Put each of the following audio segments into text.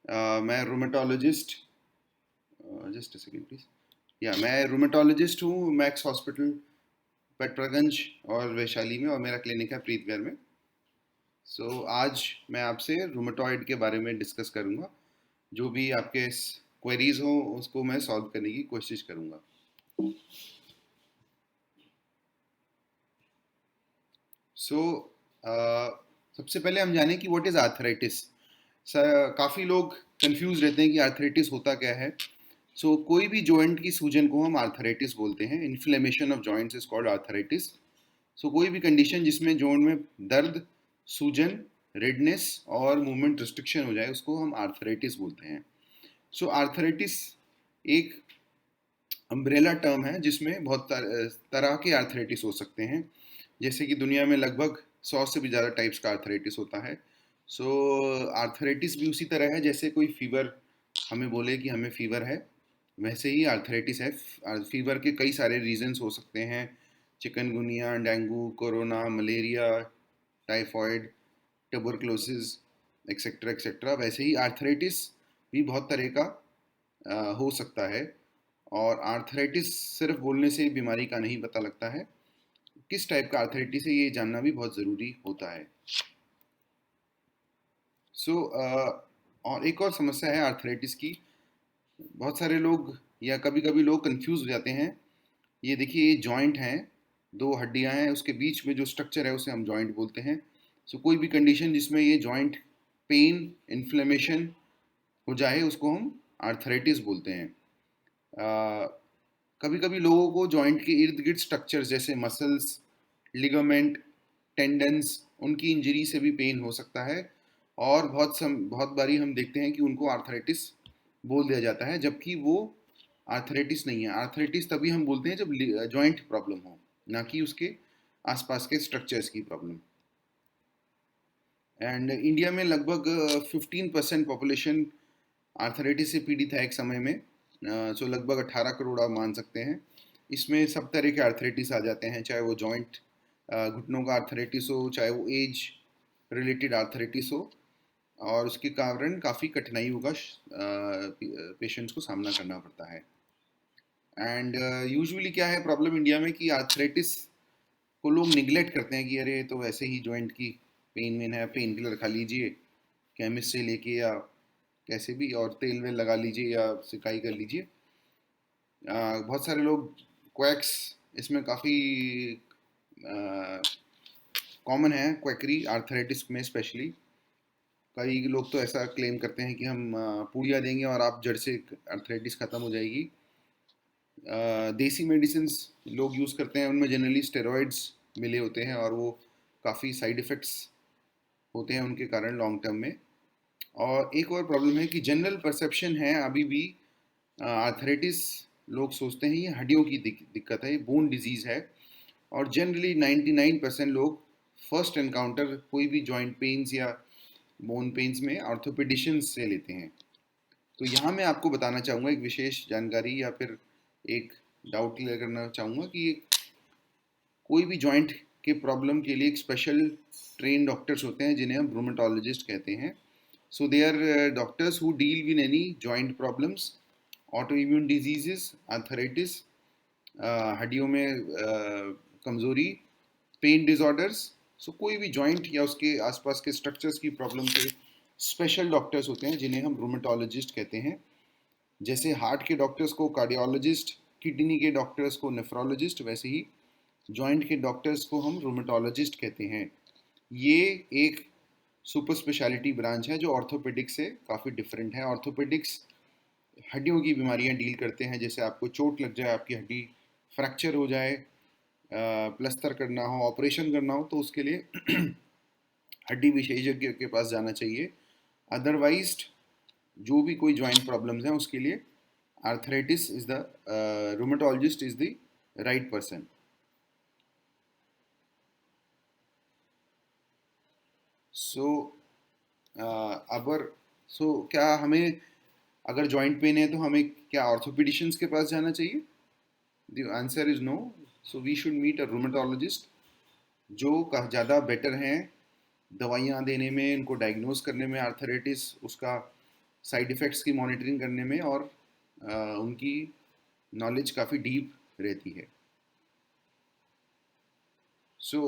मैं rheumatologist, just a second please. मैं rheumatologist हूँ मैक्स हॉस्पिटल पेट्रागंज और वैशाली में, और मेरा क्लिनिक है प्रीतगढ़ में। आज मैं आपसे रूमेटॉइड के बारे में डिस्कस करूँगा। जो भी आपके क्वेरीज हो उसको मैं सॉल्व करने की कोशिश करूँगा। सो सबसे पहले हम जानें कि व्हाट इज़ आर्थराइटिस। काफ़ी लोग कंफ्यूज रहते हैं कि आर्थराइटिस होता क्या है। कोई भी जॉइंट की सूजन को हम आर्थराइटिस बोलते हैं। Inflammation of joints is called arthritis. कोई भी कंडीशन जिसमें जॉइंट में दर्द, सूजन, रेडनेस और मूवमेंट रिस्ट्रिक्शन हो जाए उसको हम आर्थराइटिस बोलते हैं। आर्थराइटिस एक अम्ब्रेला टर्म है जिसमें बहुत तरह के आर्थराइटिस हो सकते हैं। जैसे कि दुनिया में लगभग 100 से भी ज़्यादा टाइप्स का आर्थराइटिस होता है। आर्थराइटिस भी उसी तरह है जैसे कोई फीवर हमें बोले कि हमें फीवर है, वैसे ही आर्थराइटिस है। फीवर के कई सारे रीजंस हो सकते हैं। Chikungunya, dengue, corona, malaria, typhoid, tuberculosis, etcetera etcetera. वैसे ही आर्थराइटिस भी बहुत तरह का हो सकता है। और आर्थराइटिस सिर्फ बोलने से बीमारी का नहीं पता लगता है, किस टाइप का आर्थराइटिस है ये जानना भी बहुत ज़रूरी होता है। और एक और समस्या है आर्थराइटिस की। बहुत सारे लोग या कभी कभी लोग कंफ्यूज हो जाते हैं। ये देखिए, ये जॉइंट हैं, दो हड्डियां हैं, उसके बीच में जो स्ट्रक्चर है उसे हम जॉइंट बोलते हैं। कोई भी कंडीशन जिसमें ये जॉइंट पेन, इन्फ्लेमेशन हो जाए उसको हम आर्थराइटिस बोलते हैं। कभी कभी लोगों को जॉइंट के इर्द गिर्द स्ट्रक्चर्स जैसे मसल्स, लिगामेंट, टेंडन्स, उनकी इंजरी से भी पेन हो सकता है। और बहुत बारी हम देखते हैं कि उनको आर्थराइटिस बोल दिया जाता है, जबकि वो आर्थराइटिस नहीं है। आर्थराइटिस तभी हम बोलते हैं जब जॉइंट प्रॉब्लम हो, ना कि उसके आसपास के स्ट्रक्चर्स की प्रॉब्लम। एंड इंडिया में लगभग 15% पॉपुलेशन आर्थराइटिस से पीड़ित है एक समय में। लगभग 18 करोड़ आप मान सकते हैं। इसमें सब तरह के आर्थराइटिस आ जाते हैं, चाहे वो जॉइंट घुटनों का आर्थराइटिस हो, चाहे वो एज रिलेटेड आर्थराइटिस हो। और उसके कारण काफ़ी कठिनाइयों का पेशेंट्स को सामना करना पड़ता है। एंड यूजुअली क्या है प्रॉब्लम इंडिया में कि आर्थराइटिस को लोग निगलेक्ट करते हैं कि अरे तो वैसे ही जॉइंट की पेन वेन है, पेन किलर खा लीजिए केमिस्ट से लेके, या कैसे भी, और तेल वेल लगा लीजिए या सिकाई कर लीजिए। बहुत सारे लोग क्वैक्स इसमें काफ़ी कॉमन है, क्वैकरी आर्थराइटिस में स्पेशली। कई लोग तो ऐसा क्लेम करते हैं कि हम पूड़िया देंगे और आप जड़ से आर्थराइटिस ख़त्म हो जाएगी। देसी मेडिसिन लोग यूज़ करते हैं, उनमें जनरली स्टेरॉइड्स मिले होते हैं और वो काफ़ी साइड इफ़ेक्ट्स होते हैं उनके कारण लॉन्ग टर्म में। और एक और प्रॉब्लम है कि जनरल परसेप्शन है अभी भी आर्थराइटिस, लोग सोचते हैं ये हड्डियों की दिक्कत है, ये बोन डिजीज़ है। और जनरली 99% लोग फर्स्ट एनकाउंटर कोई भी जॉइंट पेन्स या बोन पेन्स में ऑर्थोपेडिशियंस से लेते हैं। यहाँ मैं आपको बताना चाहूँगा एक विशेष जानकारी, या फिर एक डाउट क्लियर करना चाहूँगा कि कोई भी जॉइंट के प्रॉब्लम के लिए एक स्पेशल ट्रेन डॉक्टर्स होते हैं जिन्हें हम रूमेटोलॉजिस्ट कहते हैं। They are doctors who deal with any joint problems, autoimmune diseases, arthritis, हड्डियों में कमज़ोरी, पेन डिसऑर्डर्स। कोई भी जॉइंट या उसके आसपास के स्ट्रक्चर्स की प्रॉब्लम के स्पेशल डॉक्टर्स होते हैं जिन्हें हम रूमेटोलॉजिस्ट कहते हैं। जैसे हार्ट के डॉक्टर्स को कार्डियोलॉजिस्ट, किडनी के डॉक्टर्स को नेफ्रोलॉजिस्ट, वैसे ही जॉइंट के डॉक्टर्स को हम रूमेटोलॉजिस्ट कहते हैं। ये एक सुपर स्पेशलिटी ब्रांच है जो ऑर्थोपेडिक्स से काफ़ी डिफरेंट है। ऑर्थोपेडिक्स हड्डियों की बीमारियां डील करते हैं, जैसे आपको चोट लग जाए, आपकी हड्डी फ्रैक्चर हो जाए, प्लस्तर करना हो, ऑपरेशन करना हो, तो उसके लिए हड्डी विशेषज्ञ के पास जाना चाहिए। अदरवाइज जो भी कोई जॉइंट प्रॉब्लम्स हैं उसके लिए arthritis is the rheumatologist is the right person. So अगर क्या हमें, अगर जॉइंट पेन है तो हमें क्या ऑर्थोपेडिशियंस के पास जाना चाहिए? The answer is no. We should meet a rheumatologist जो ज़्यादा बेटर हैं दवाइयाँ देने में, इनको डायग्नोज करने में, आर्थराइटिस उसका साइड इफ़ेक्ट्स की मॉनिटरिंग करने में, और उनकी नॉलेज काफ़ी डीप रहती है। सो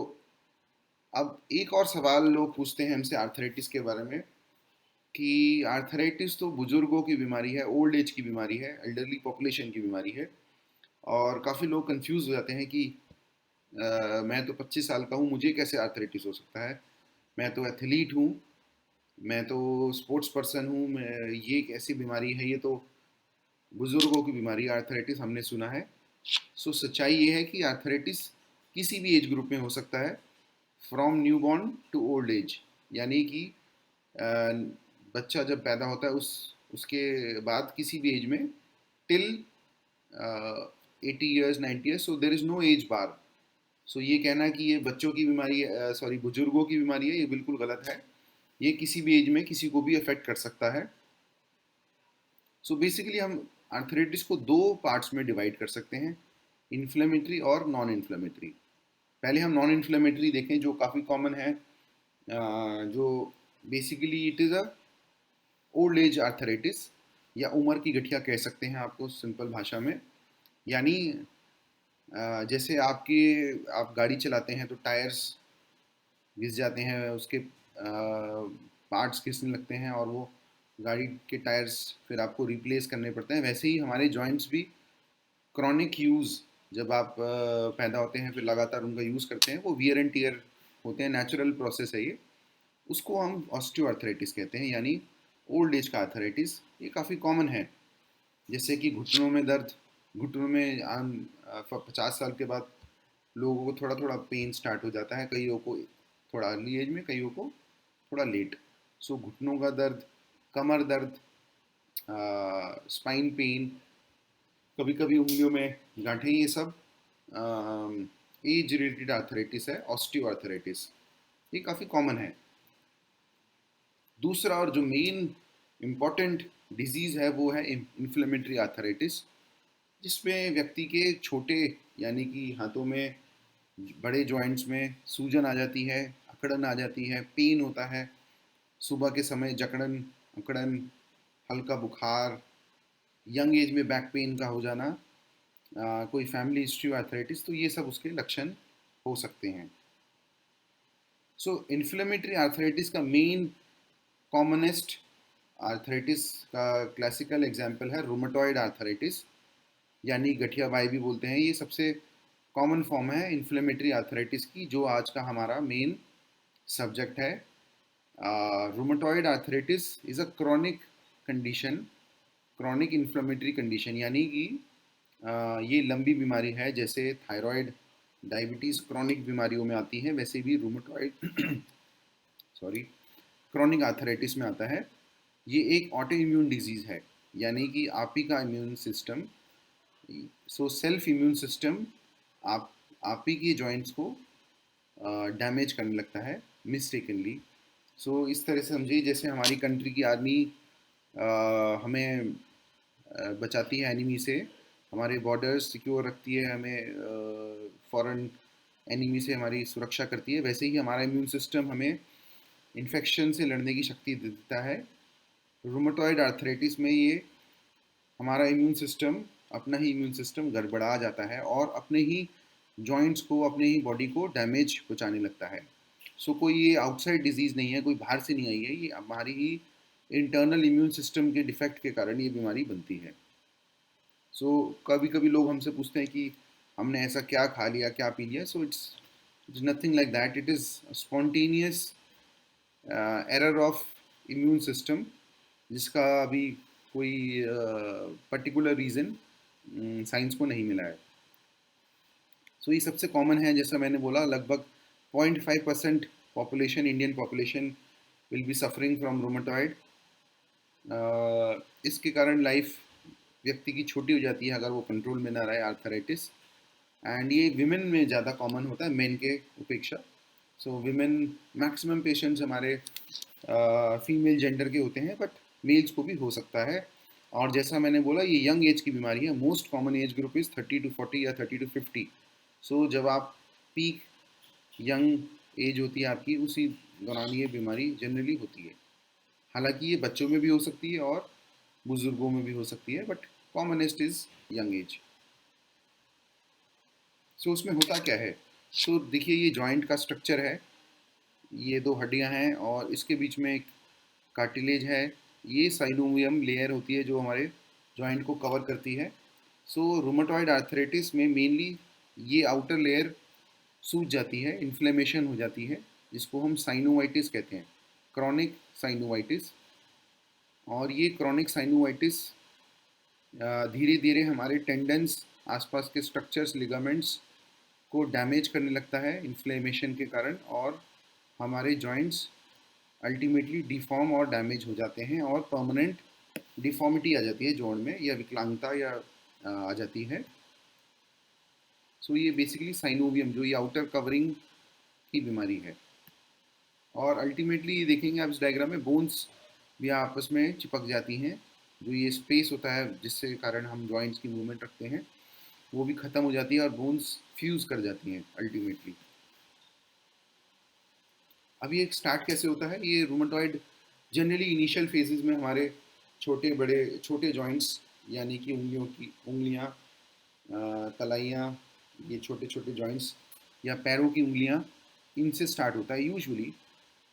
अब एक और सवाल लोग पूछते हैं हमसे आर्थराइटिस के बारे में, कि आर्थराइटिस तो बुजुर्गों की बीमारी है, ओल्ड एज की बीमारी है, एल्डरली पॉपुलेशन की बीमारी है, और काफ़ी लोग कंफ्यूज हो जाते हैं कि मैं तो 25 साल का हूँ, मुझे कैसे आर्थराइटिस हो सकता है, मैं तो एथलीट हूँ, मैं तो स्पोर्ट्स पर्सन हूँ, मैं ये एक ऐसी बीमारी है, ये तो बुजुर्गों की बीमारी आर्थराइटिस हमने सुना है। सो सच्चाई ये है कि आर्थराइटिस किसी भी एज ग्रुप में हो सकता है, from newborn to old age, यानी कि बच्चा जब पैदा होता है उसके बाद किसी भी एज में, till 80 years 90 years, so there is no age bar. So ये कहना कि ये बच्चों की बीमारी है, सॉरी बुजुर्गों की बीमारी है, ये बिल्कुल गलत है। ये किसी भी एज में किसी को भी अफेक्ट कर सकता है। सो बेसिकली हम आर्थराइटिस को दो पार्ट्स में डिवाइड कर सकते हैं, इन्फ्लेमेटरी और नॉन इन्फ्लेमेटरी। पहले हम नॉन इन्फ्लेमेटरी देखें, जो काफ़ी कॉमन है, जो basically it is a old age arthritis, या उम्र की गठिया कह सकते हैं आपको सिंपल भाषा में। यानी जैसे आप गाड़ी चलाते हैं तो टायर्स घिस जाते हैं, उसके पार्ट्स घिसने लगते हैं, और वो गाड़ी के टायर्स फिर आपको रिप्लेस करने पड़ते हैं। वैसे ही हमारे जॉइंट्स भी क्रॉनिक यूज़, जब आप पैदा होते हैं फिर लगातार उनका यूज़ करते हैं, वो वियर एंड टीयर होते हैं, नेचुरल प्रोसेस है ये। उसको हम ऑस्टियोआर्थराइटिस कहते हैं, यानी ओल्ड एज का आर्थराइटिस। ये काफ़ी कॉमन है, जैसे कि घुटनों में दर्द, घुटनों में आम 50 साल के बाद लोगों को थोड़ा थोड़ा पेन स्टार्ट हो जाता है, कईयों को थोड़ा अर्ली एज में, कईयों को थोड़ा लेट। सो घुटनों का दर्द, कमर दर्द, स्पाइन पेन, कभी कभी उंगलियों में गांठें, ये सब एज रिलेटेड आर्थराइटिस है, ऑस्टियो आर्थराइटिस। ये काफ़ी कॉमन है। दूसरा और जो मेन इम्पॉर्टेंट डिजीज़ है वो है इन्फ्लेमेटरी आर्थराइटिस, जिसमें व्यक्ति के छोटे, यानी कि हाथों में, बड़े जॉइंट्स में सूजन आ जाती है, अकड़न आ जाती है, पेन होता है, सुबह के समय जकड़न, अकड़न, हल्का बुखार, यंग एज में बैक पेन का हो जाना, कोई फैमिली हिस्ट्री आर्थराइटिस, तो ये सब उसके लक्षण हो सकते हैं। सो इन्फ्लेमेटरी आर्थराइटिस का मेन कॉमनेस्ट आर्थराइटिस का क्लासिकल एग्जाम्पल है रूमेटॉइड आर्थराइटिस, यानी गठिया बाई भी बोलते हैं। ये सबसे कॉमन फॉर्म है इन्फ्लेमेटरी आर्थराइटिस की, जो आज का हमारा मेन सब्जेक्ट है। Rheumatoid arthritis is a chronic condition, chronic inflammatory condition, यानी कि ये लंबी बीमारी है, जैसे थायराइड, डायबिटीज़ क्रॉनिक बीमारियों में आती हैं, वैसे भी रूमेटॉइड सॉरी क्रॉनिक आर्थराइटिस में आता है। ये एक ऑटो इम्यून डिजीज़ है, यानी कि आप ही का immune system, so self immune system आप आप ही के जॉइंट्स को डैमेज करने लगता है मिस्टेकनली। सो इस तरह से समझिए, जैसे हमारी कंट्री की आर्मी हमें बचाती है एनिमी से, हमारे बॉर्डर्स सिक्योर रखती है, हमें फॉरेन एनिमी से हमारी सुरक्षा करती है, वैसे ही हमारा इम्यून सिस्टम हमें इन्फेक्शन से लड़ने की शक्ति देता है। रूमेटॉइड आर्थराइटिस में ये हमारा इम्यून सिस्टम, अपना ही इम्यून सिस्टम गड़बड़ा जाता है, और अपने ही जॉइंट्स को, अपने ही बॉडी को डैमेज पहुंचाने लगता है। सो कोई ये आउटसाइड डिजीज़ नहीं है, कोई बाहर से नहीं आई है, ये हमारी ही इंटरनल इम्यून सिस्टम के डिफेक्ट के कारण ये बीमारी बनती है। सो कभी कभी लोग हमसे पूछते हैं कि हमने ऐसा क्या खा लिया, क्या पी लिया। So it's nothing like that, it is spontaneous error of immune system, जिसका अभी कोई पर्टिकुलर रीज़न साइंस को नहीं मिला है। सो ये सबसे कॉमन है, जैसा मैंने बोला, लगभग 0.5% population, Indian population will be suffering from rheumatoid. इसके कारण लाइफ व्यक्ति की छोटी हो जाती है अगर वो कंट्रोल में ना रहे, आर्थराइटिस। एंड ये विमेन में ज़्यादा कॉमन होता है, मेन के अपेक्षा। सो विमेन, मैक्सिमम पेशेंट्स हमारे फीमेल जेंडर के होते हैं, बट मेल्स को भी हो सकता है। और जैसा मैंने बोला, ये यंग एज की बीमारी है, most common age group is 30 to 40 या 30 to 50। सो जब आप पीक यंग एज होती है आपकी, उसी दौरान ये बीमारी जनरली होती है। हालांकि ये बच्चों में भी हो सकती है और बुजुर्गों में भी हो सकती है, but commonest is young age. So उसमें होता क्या है? तो देखिए, ये जॉइंट का स्ट्रक्चर है, ये दो हड्डियां हैं और इसके बीच में एक कार्टिलेज है। ये साइनोवियम लेयर होती है जो हमारे जॉइंट को कवर करती है। सो रूमेटॉइड आर्थराइटिस में मेनली ये आउटर लेयर सूज जाती है, इन्फ्लेमेशन हो जाती है, जिसको हम साइनोवाइटिस कहते हैं, क्रॉनिक साइनोवाइटिस। और ये क्रॉनिक साइनोवाइटिस धीरे धीरे हमारे टेंडन्स, आसपास के स्ट्रक्चर्स, लिगामेंट्स को डैमेज करने लगता है इन्फ्लेमेशन के कारण, और हमारे जॉइंट्स अल्टीमेटली डिफॉर्म और डैमेज हो जाते हैं और परमानेंट डिफॉर्मिटी आ जाती है जोड़ में, या विकलांगता या आ जाती है। सो ये बेसिकली साइनोवियम, जो ये आउटर कवरिंग की बीमारी है। और अल्टीमेटली देखेंगे आप इस डायग्राम में, बोन्स भी आपस में चिपक जाती हैं। जो ये स्पेस होता है जिससे कारण हम जॉइंट्स की मूवमेंट रखते हैं, वो भी ख़त्म हो जाती है और बोन्स फ्यूज़ कर जाती हैं अल्टीमेटली। अब ये स्टार्ट कैसे होता है? ये रूमेटॉइड जनरली इनिशियल फेजेस में हमारे छोटे जॉइंट्स, यानी कि उंगलियां, कलाइयाँ, ये छोटे छोटे जॉइंट्स या पैरों की उंगलियां, इनसे स्टार्ट होता है usually.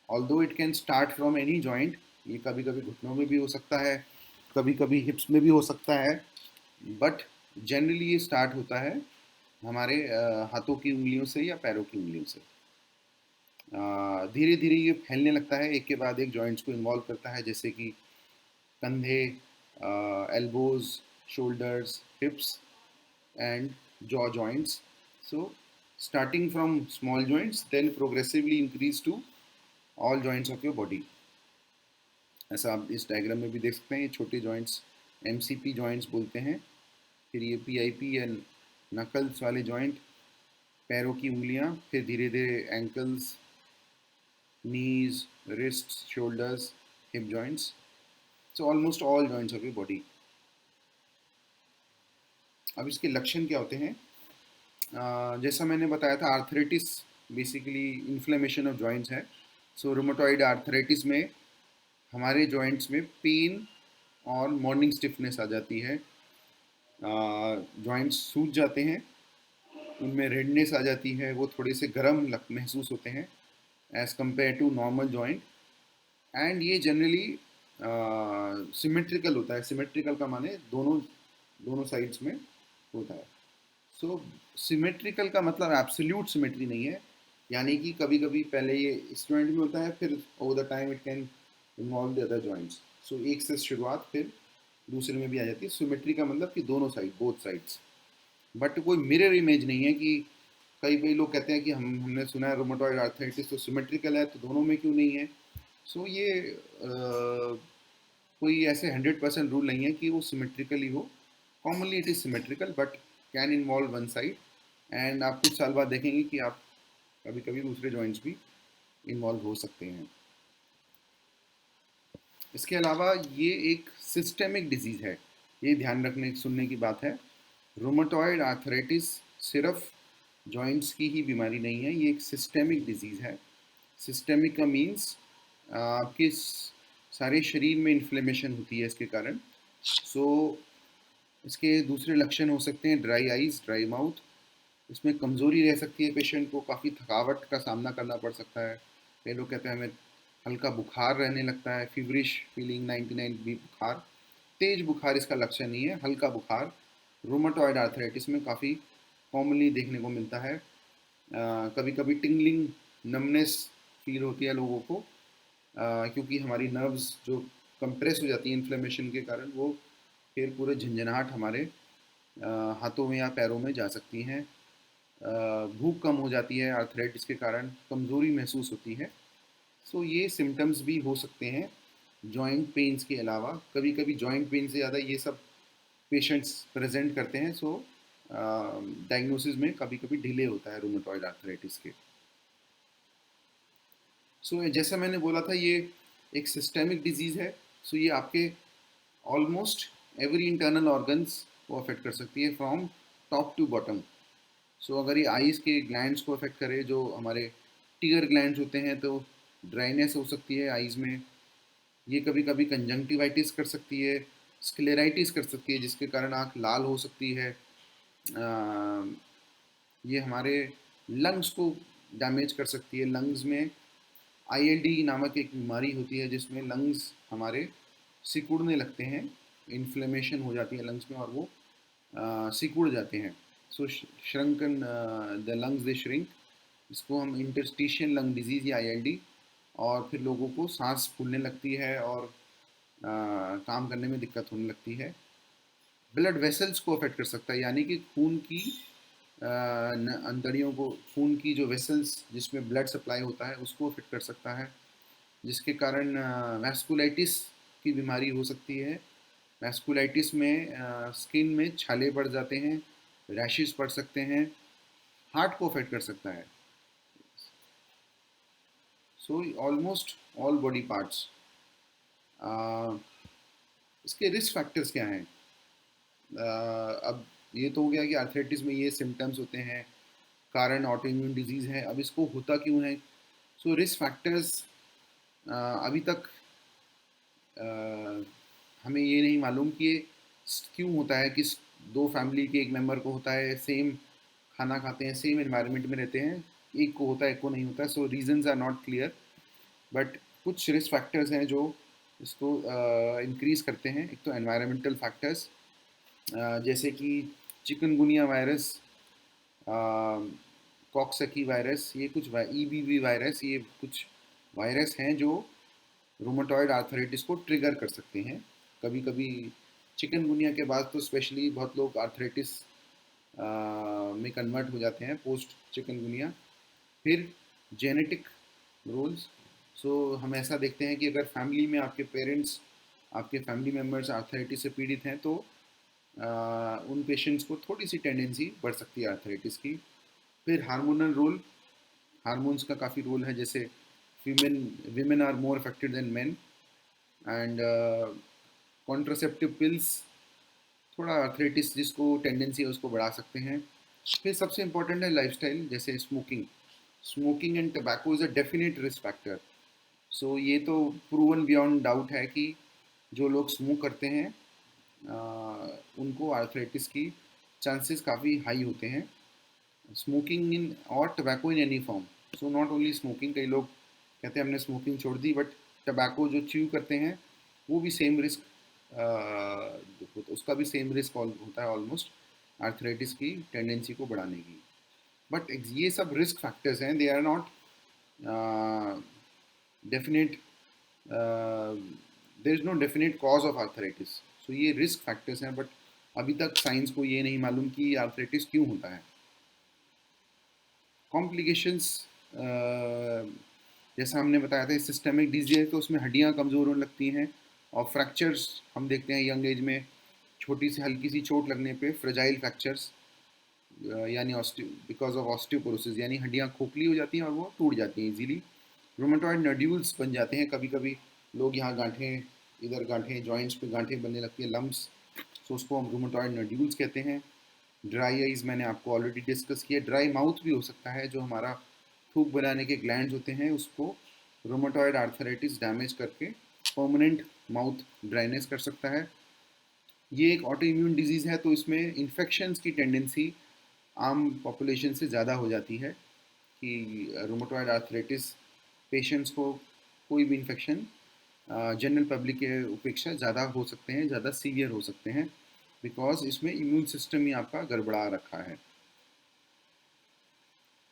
Although it can start from any joint, ये कभी कभी घुटनों में भी हो सकता है, कभी कभी हिप्स में भी हो सकता है, बट जनरली ये स्टार्ट होता है हमारे हाथों की उंगलियों से या पैरों की उंगलियों से। धीरे धीरे ये फैलने लगता है, एक के बाद एक जॉइंट्स को इन्वॉल्व करता है, जैसे कि कंधे, elbows, shoulders, hips and jaw joints. So starting from small joints, then progressively increase to all joints of your body. ऐसा आप इस डायग्राम में भी देख सकते हैं, ये छोटे जॉइंट्स एमसीपी जॉइंट्स बोलते हैं। फिर ये पीआईपी या नकल्स वाले जॉइंट, पैरों की उंगलियां, फिर धीरे धीरे ankles, knees, wrists, shoulders, hip joints. So almost all joints of your body. अब इसके लक्षण क्या होते हैं? जैसा मैंने बताया था, arthritis basically inflammation of joints है। सो रूमेटॉइड आर्थराइटिस में हमारे जॉइंट्स में पेन और मॉर्निंग स्टिफनेस आ जाती है, जॉइंट्स सूज जाते हैं, उनमें रेडनेस आ जाती है, वो थोड़े से गर्म महसूस होते हैं as compare to normal joint. And ये जनरली सिमेट्रिकल होता है। सिमेट्रिकल का माने दोनों दोनों साइड्स में होता है। सो सिमेट्रिकल का मतलब एब्सोल्यूट सिमेट्री नहीं है, यानी कि कभी कभी पहले ये इस जॉइंट में होता है, फिर over the time it can involve the other joints. So एक से शुरुआत फिर दूसरे में भी आ जाती है। सिमेट्री का मतलब कि दोनों साइड, बोथ साइड्स, बट कोई मिरर इमेज नहीं है कि कई कई लोग कहते हैं कि हमने सुना है रोमेटॉइड आर्थराइटिस तो सिमेट्रिकल है, तो दोनों में क्यों नहीं है? सो ये कोई ऐसे 100% रूल नहीं है कि वो सिमेट्रिकली हो। Commonly it is symmetrical but can involve one side, and आप कुछ साल बाद देखेंगे कि आप कभी कभी दूसरे जॉइंट्स भी इन्वॉल्व हो सकते हैं। इसके अलावा ये एक सिस्टेमिक डिजीज़ है, ये ध्यान रखने सुनने की बात है। रोमेटॉइड आर्थराइटिस सिर्फ जॉइंट्स की ही बीमारी नहीं है, ये एक सिस्टेमिक डिजीज़ है। सिस्टेमिक का मीन्स आपके सारे शरीर में इन्फ्लेमेशन होती है इसके कारण। सो इसके दूसरे लक्षण हो सकते हैं ड्राई आइज़, ड्राई माउथ, इसमें कमज़ोरी रह सकती है, पेशेंट को काफ़ी थकावट का सामना करना पड़ सकता है। कई लोग कहते हैं हमें हल्का बुखार रहने लगता है, फीवरिश फीलिंग, 99 बुखार। तेज बुखार इसका लक्षण नहीं है, हल्का बुखार रूमेटॉइड आर्थराइटिस में काफ़ी कॉमनली देखने को मिलता है। कभी कभी टिंगलिंग, नमनेस फील होती है लोगों को, क्योंकि हमारी नर्व्स जो कंप्रेस हो जाती हैं इन्फ्लेमेशन के कारण, वो फिर पूरे झंझनाहट हमारे हाथों में या पैरों में जा सकती हैं। भूख कम हो जाती है आर्थराइटिस के कारण, कमज़ोरी महसूस होती है। सो ये सिम्टम्स भी हो सकते हैं जॉइंट पेन्स के अलावा। कभी कभी जॉइंट पेन से ज़्यादा ये सब पेशेंट्स प्रेजेंट करते हैं। सो डायग्नोसिस में कभी कभी डिले होता है रूमेटॉइड आर्थराइटिस के। सो जैसा मैंने बोला था, ये एक सिस्टेमिक डिजीज़ है। सो ये आपके ऑलमोस्ट एवरी इंटरनल ऑर्गन्स को अफेक्ट कर सकती है, फ्रॉम टॉप टू बॉटम। सो अगर ये आइज़ के ग्लैंड्स को अफेक्ट करे, जो हमारे टीयर ग्लैंड्स होते हैं, तो ड्राइनेस हो सकती है आइज़ में। ये कभी कभी कंजंक्टिवाइटिस कर सकती है, स्क्लेराइटिस कर सकती है जिसके कारण आँख लाल हो सकती है। ये हमारे लंग्स को डैमेज कर सकती है। लंग्स में आईएलडी नामक एक बीमारी होती है जिसमें लंग्स हमारे सिकुड़ने लगते हैं, इन्फ्लेमेशन हो जाती है लंग्स में और वो सिकुड़ जाते हैं। सो श्रंकन द लंग्स दे श्रिंक, इसको हम इंटरस्टिशियल लंग डिजीज़ या आईएलडी। और फिर लोगों को सांस फूलने लगती है और काम करने में दिक्कत होने लगती है। ब्लड वेसल्स को अफेक्ट कर सकता है, यानी कि खून की अंतड़ियों को, खून की जो वेसल्स जिसमें ब्लड सप्लाई होता है उसको अफेक्ट कर सकता है, जिसके कारण वैस्कुलाइटिस की बीमारी हो सकती है। वैस्कुलाइटिस में स्किन में छाले पड़ जाते हैं, रैशेस पड़ सकते हैं, हार्ट को अफेक्ट कर सकता है। So almost all body parts. इसके रिस्क फैक्टर्स क्या हैं? अब ये तो हो गया कि आर्थराइटिस में ये सिम्टम्स होते हैं, कारण ऑटो इम्यून डिजीज़ है। अब इसको होता क्यों है? सो रिस्क फैक्टर्स अभी तक हमें ये नहीं मालूम कि ये क्यों होता है। किस दो फैमिली के एक मेंबर को होता है, सेम खाना खाते हैं, सेम एनवायरनमेंट में रहते हैं, एक को होता है एक को नहीं होता है। So reasons are not clear, but कुछ रिस्क फैक्टर्स हैं जो इसको इंक्रीज करते हैं। एक तो एनवायरमेंटल फैक्टर्स, जैसे कि चिकनगुनिया वायरस, कॉक्सकी वायरस, ये कुछ ईबीवी वायरस, ये कुछ वायरस हैं जो रूमेटॉइड आर्थराइटिस को ट्रिगर कर सकते हैं। कभी कभी चिकनगुनिया के बाद तो स्पेशली बहुत लोग आर्थराइटिस में कन्वर्ट हो जाते हैं पोस्ट चिकनगुनिया। फिर जेनेटिक रोल्स। सो हम ऐसा देखते हैं कि अगर फैमिली में आपके पेरेंट्स, आपके फैमिली मेम्बर्स आर्थराइटिस से पीड़ित हैं तो उन पेशेंट्स को थोड़ी सी टेंडेंसी बढ़ सकती है आर्थराइटिस की। फिर हार्मोनल रोल, हार्मोन्स का काफ़ी रोल है। जैसे female women are more affected than men, and contraceptive pills थोड़ा आर्थराइटिस जिसको टेंडेंसी है उसको बढ़ा सकते हैं। फिर सबसे इंपॉर्टेंट है लाइफस्टाइल, जैसे smoking. Smoking and tobacco is a definite risk factor. So ये तो प्रूवन बियॉन्ड डाउट है कि जो लोग स्मोक करते हैं उनको आर्थराइटिस की चांसेस काफ़ी हाई होते हैं। स्मोकिंग इन और tobacco in any form. So not only smoking, कई लोग कहते हैं हमने स्मोकिंग छोड़ दी, बट टबैको जो च्यू करते हैं वो भी सेम रिस्क, उसका भी सेम रिस्क होता है ऑलमोस्ट आर्थराइटिस की टेंडेंसी को बढ़ाने की। बट ये सब रिस्क फैक्टर्स हैं, they are not definite, there is no definite cause of arthritis. So ये रिस्क फैक्टर्स हैं, बट अभी तक साइंस को ये नहीं मालूम कि आर्थराइटिस क्यों होता है। कॉम्प्लिकेशंस, जैसा हमने बताया था सिस्टेमिक डिजीज है तो उसमें हड्डियाँ कमज़ोर होने लगती हैं, और फ्रैक्चर्स हम देखते हैं यंग एज में, छोटी सी हल्की सी चोट लगने पे फ्रेजाइल फ्रैक्चर्स, यानी बिकॉज ऑफ ऑस्टियोपोरोसिस, यानी हड्डियाँ खोखली हो जाती हैं और वो टूट जाती हैं इजीली। रूमेटॉइड नड्यूल्स बन जाते हैं कभी कभी, लोग यहाँ गांठें, इधर गांठें, जॉइंट्स पे गांठें बनने लगती है, लम्ब्स, तो उसको हम रूमेटॉइड नड्यूल्स कहते हैं। ड्राई आइज़ मैंने आपको ऑलरेडी डिस्कस किया। ड्राई माउथ भी हो सकता है, जो हमारा थूक बनाने के ग्लैंड्स होते हैं उसको रूमेटॉइड आर्थराइटिस डैमेज करके परमानेंट माउथ ड्राइनेस कर सकता है। ये एक ऑटो इम्यून डिजीज़ है तो इसमें इन्फेक्शंस की टेंडेंसी आम पॉपुलेशन से ज़्यादा हो जाती है, कि रूमेटॉइड आर्थराइटिस पेशेंट्स को कोई भी इन्फेक्शन जनरल पब्लिक के अपेक्षा ज़्यादा हो सकते हैं, ज़्यादा सीवियर हो सकते हैं, बिकॉज इसमें इम्यून सिस्टम ही आपका गड़बड़ा रखा है।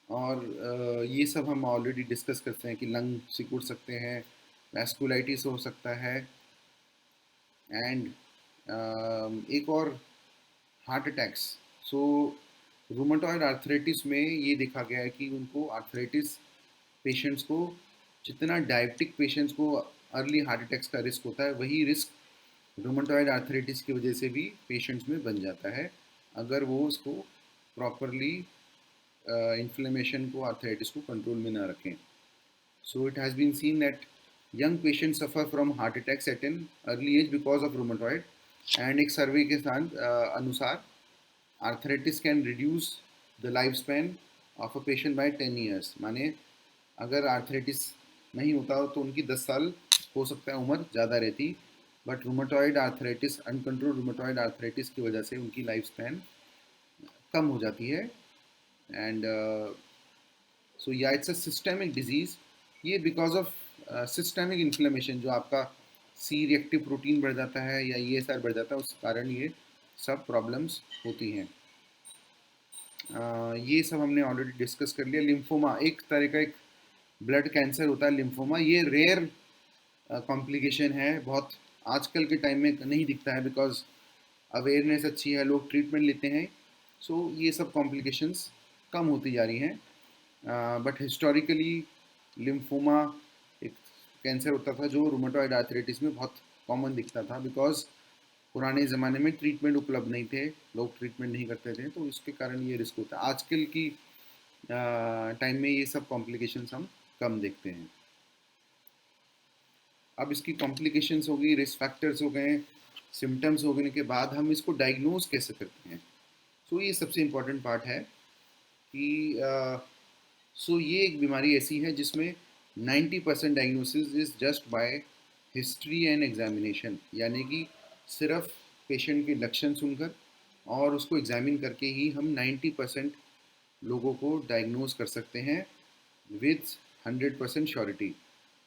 और ये सब हम ऑलरेडी डिस्कस करते हैं कि लंग सिकुड़ सकते हैं, वैस्कुलाइटिस हो सकता है, एंड एक और हार्ट अटैक्स। सो रूमेटॉइड आर्थराइटिस में ये देखा गया है कि उनको आर्थराइटिस पेशेंट्स को, जितना डायबिटिक पेशेंट्स को अर्ली हार्ट अटैक्स का रिस्क होता है, वही रिस्क रूमेटॉइड आर्थराइटिस की वजह से भी पेशेंट्स में बन जाता है, अगर वो उसको प्रॉपरली इन्फ्लेमेशन को, आर्थराइटिस को कंट्रोल में ना रखें। So it has been seen that young patient suffer from heart attacks at an early age because of rheumatoid, and एक सर्वे के साथ अनुसार arthritis can reduce the life span of a patient by 10 years. माने अगर arthritis नहीं होता हो तो उनकी 10 साल हो सकता है उम्र ज़्यादा रहती, but rheumatoid arthritis, uncontrolled rheumatoid arthritis की वजह से उनकी लाइफ स्पैन कम हो जाती है। एंड सो या इट्स अ सिस्टेमिक डिजीज़, ये बिकॉज ऑफ सिस्टेमिक इन्फ्लेमेशन, जो आपका सी रिएक्टिव प्रोटीन बढ़ जाता है या ESR बढ़ जाता है, उस कारण ये सब प्रॉब्लम्स होती हैं। ये सब हमने ऑलरेडी डिस्कस कर लिया। लिम्फोमा एक तरह का एक ब्लड कैंसर होता है लिम्फोमा, ये रेयर कॉम्प्लिकेशन है, बहुत आजकल के टाइम में नहीं दिखता है बिकॉज अवेयरनेस अच्छी है, लोग ट्रीटमेंट लेते हैं, सो ये सब कॉम्प्लिकेशंस कम होती जा रही हैं। बट हिस्टोरिकली लिम्फोमा एक कैंसर होता था जो रूमेटॉइड आर्थराइटिस में बहुत कॉमन दिखता था, बिकॉज पुराने ज़माने में ट्रीटमेंट उपलब्ध नहीं थे, लोग ट्रीटमेंट नहीं करते थे, तो इसके कारण ये रिस्क होता है। आजकल की टाइम में ये सब कॉम्प्लिकेशंस हम कम देखते हैं। अब इसकी कॉम्प्लिकेशंस हो गई, रिस्क फैक्टर्स हो गए, सिम्टम्स हो गए के बाद हम इसको डायग्नोज कैसे करते हैं, सो ये सबसे इम्पोर्टेंट पार्ट है कि सो ये एक बीमारी ऐसी है जिसमें 90% diagnosis is just by history and examination, यानी कि सिर्फ पेशेंट के लक्षण सुनकर और उसको एग्जामिन करके ही हम 90% लोगों को डायग्नोज कर सकते हैं विद 100% श्योरिटी।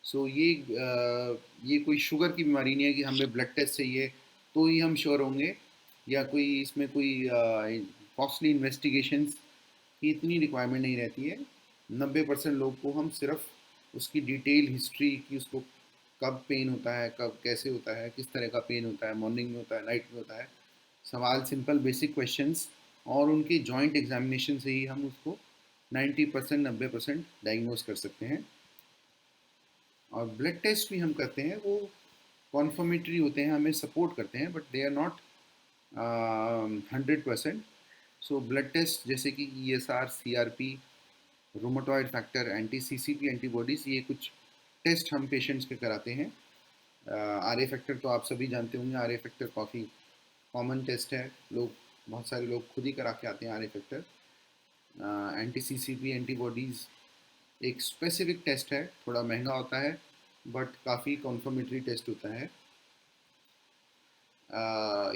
सो ये कोई शुगर की बीमारी नहीं है कि हमें ब्लड टेस्ट चाहिए तो ही हम श्योर होंगे, या कोई इसमें कोई कॉस्टली इन्वेस्टिगेशंस की इतनी रिक्वायरमेंट नहीं रहती है। 90% लोग को हम सिर्फ उसकी डिटेल हिस्ट्री की, उसको कब पेन होता है, कब कैसे होता है, किस तरह का पेन होता है, मॉर्निंग में होता है, नाइट में होता है, सवाल सिंपल बेसिक क्वेश्चंस और उनके जॉइंट एग्जामिनेशन से ही हम उसको 90% 90% डायग्नोज कर सकते हैं। और ब्लड टेस्ट भी हम करते हैं, वो कॉन्फर्मेटरी होते हैं, हमें सपोर्ट करते हैं, but they are not 100%। So blood test जैसे कि ESR, CRP, rheumatoid factor, anti-CCP antibodies, ये कुछ टेस्ट हम पेशेंट्स के कराते हैं। RA फैक्टर तो आप सभी जानते होंगे, RA फैक्टर काफ़ी कॉमन टेस्ट है, लोग बहुत सारे लोग खुद ही करा के आते हैं RA फैक्टर। anti-CCP एंटीबॉडीज़ एक स्पेसिफिक टेस्ट है, थोड़ा महंगा होता है बट काफ़ी कॉन्फर्मेटरी टेस्ट होता है।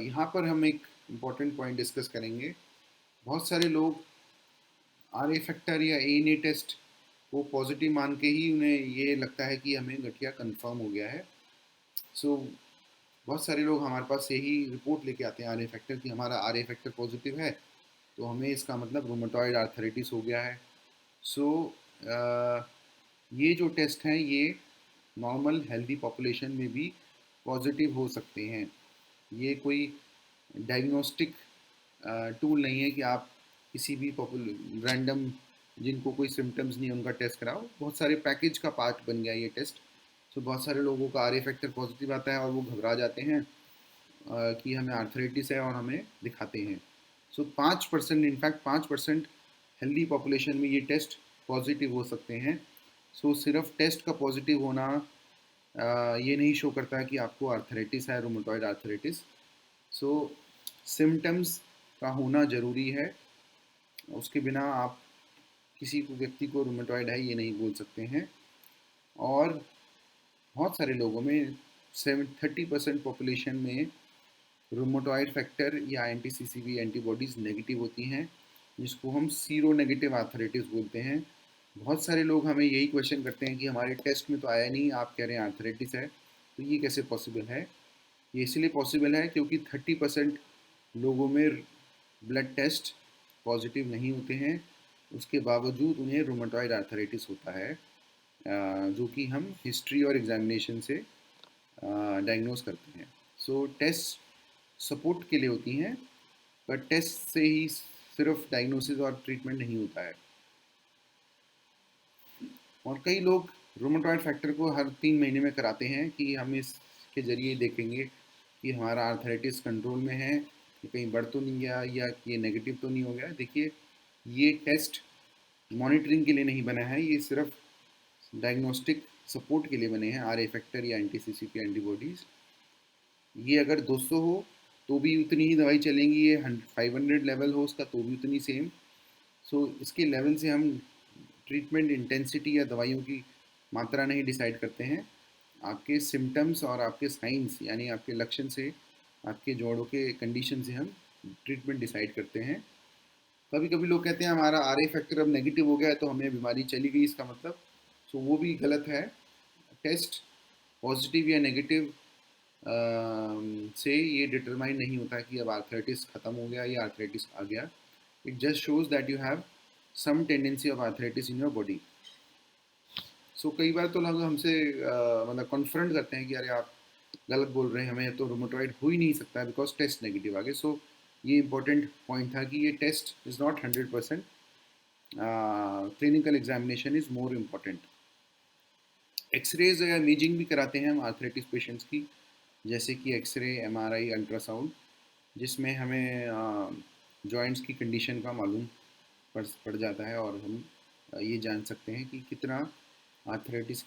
यहाँ पर हम एक इम्पॉर्टेंट पॉइंट डिस्कस करेंगे। बहुत सारे लोग RA फैक्टर या ANA टेस्ट को पॉजिटिव मान के ही उन्हें ये लगता है कि हमें गठिया कंफर्म हो गया है। सो बहुत सारे लोग हमारे पास यही रिपोर्ट लेके आते हैं RA फैक्टर कि हमारा RA फैक्टर पॉजिटिव है, तो हमें इसका मतलब रूमेटॉइड आर्थराइटिस हो गया है। सो ये जो टेस्ट हैं ये नॉर्मल हेल्दी पॉपुलेशन में भी पॉजिटिव हो सकते हैं। ये कोई डायग्नोस्टिक टूल नहीं है कि आप किसी भी रैंडम जिनको कोई सिम्टम्स नहीं है उनका टेस्ट कराओ। बहुत सारे पैकेज का पार्ट बन गया ये टेस्ट। तो बहुत सारे लोगों का RA फैक्टर पॉजिटिव आता है और वो घबरा जाते हैं कि हमें आर्थराइटिस है और हमें दिखाते हैं। सो 5%, इनफैक्ट 5% हेल्दी पॉपुलेशन में ये टेस्ट पॉजिटिव हो सकते हैं। सो सिर्फ टेस्ट का पॉजिटिव होना ये नहीं शो करता कि आपको आर्थराइटिस है, रूमेटॉइड आर्थराइटिस। सो सिम्टम्स का होना ज़रूरी है, उसके बिना आप किसी को व्यक्ति को रूमेटॉइड है ये नहीं बोल सकते हैं। और बहुत सारे लोगों में 30% पॉपुलेशन में रूमेटॉइड फैक्टर या anti-CCP एंटीबॉडीज़ नेगेटिव होती हैं, जिसको हम सीरो नेगेटिव आर्थराइटिस बोलते हैं। बहुत सारे लोग हमें यही क्वेश्चन करते हैं कि हमारे टेस्ट में तो आया नहीं, आप कह रहे हैं आर्थराइटिस है, तो ये कैसे पॉसिबल है? ये इसलिए पॉसिबल है क्योंकि 30% लोगों में ब्लड टेस्ट पॉजिटिव नहीं होते हैं, उसके बावजूद उन्हें रूमेटॉइड आर्थराइटिस होता है, जो कि हम हिस्ट्री और एग्जामिनेशन से डायग्नोज करते हैं। सो टेस्ट सपोर्ट के लिए होती हैं, पर टेस्ट से ही सिर्फ डायग्नोसिस और ट्रीटमेंट नहीं होता है। और कई लोग रूमेटॉइड फैक्टर को हर 3 महीने में कराते हैं कि हम इसके ज़रिए देखेंगे कि हमारा आर्थराइटिस कंट्रोल में है, कि कहीं बढ़ तो नहीं गया या ये नेगेटिव तो नहीं हो गया। देखिए, ये टेस्ट मॉनिटरिंग के लिए नहीं बना है, ये सिर्फ डायग्नोस्टिक सपोर्ट के लिए बने हैं। RA फैक्टर या anti-CCP एंटीबॉडीज़, ये अगर 200 हो तो भी उतनी ही दवाई चलेंगी, ये 500 लेवल हो उसका तो भी उतनी सेम। सो इसके लेवल से हम ट्रीटमेंट इंटेंसिटी या दवाइयों की मात्रा नहीं डिसाइड करते हैं, आपके सिम्टम्स और आपके साइंस यानी आपके लक्षण से, आपके जोड़ों के कंडीशन से हम ट्रीटमेंट डिसाइड करते हैं। कभी कभी लोग कहते हैं हमारा आर ए फैक्टर अब नेगेटिव हो गया है तो हमें बीमारी चली गई इसका मतलब, सो वो भी गलत है। टेस्ट पॉजिटिव या नेगेटिव से ये डिटरमाइन नहीं होता कि अब आर्थराइटिस ख़त्म हो गया या आर्थराइटिस आ गया। It just shows that you have some tendency of arthritis in your body. So कई बार तो लोग हमसे मतलब कॉन्फ्रंट करते हैं कि अरे आप गलत बोल रहे हैं, हमें तो रोमेटॉइड हो ही नहीं सकता बिकॉज टेस्ट नेगेटिव आ गए। सो ये इंपॉर्टेंट पॉइंट था कि ये test is not 100%, clinical examination is more important. X-rays या इमेजिंग भी कराते हैं हम आर्थराइटिस पेशेंट्स की, जैसे कि एक्सरे, एमआरआई, अल्ट्रासाउंड, जिसमें हमें जॉइंट्स की कंडीशन का मालूम पड़ जाता है और हम ये जान सकते हैं कि कितना आर्थराइटिस